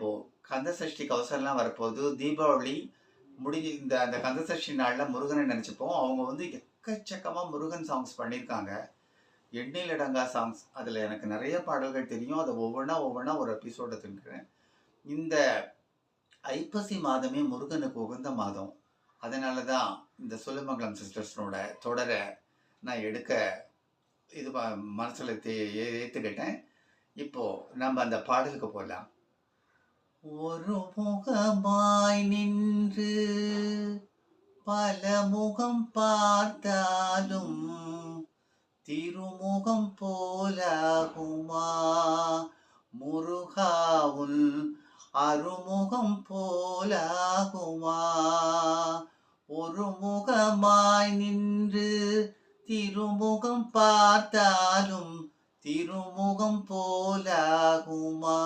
இப்போ கந்த சஷ்டி கவசம்லாம் வரப்போது. தீபாவளி இந்த அந்த கந்த சஷ்டி நாள்ல முருகனை நினைச்சுப்போம். அவங்க வந்து எக்கச்சக்கமா முருகன் சாங்ஸ் பண்ணியிருக்காங்க. எண்ணில் அடங்கா சாங்ஸ். அதுல எனக்கு நெறைய பாடல்கள் தெரியும். அத ஒவ்வொன்னா ஒரு எபிசோட தின்கிறேன். இந்த ஐப்பசி மாதமே முருகனுக்கு உகந்த மாதம். அதனால தான் இந்த சூலமங்கலம் சிஸ்டர்ஸோட தொடர நான் எடுக்க இது மனசுல ஏத்துக்கிட்டேன். இப்போ நம்ம அந்த பாடலுக்கு போலாம். ஒரு முகமாய் நின்று பல முகம் பார்த்தாலும் திருமுகம் போலாகுமா முருகாவுன் அருமுகம் போலாகுமா. ஒரு முகமாய் நின்று திருமுகம் பார்த்தாலும் திருமுகம் போலாகுமா.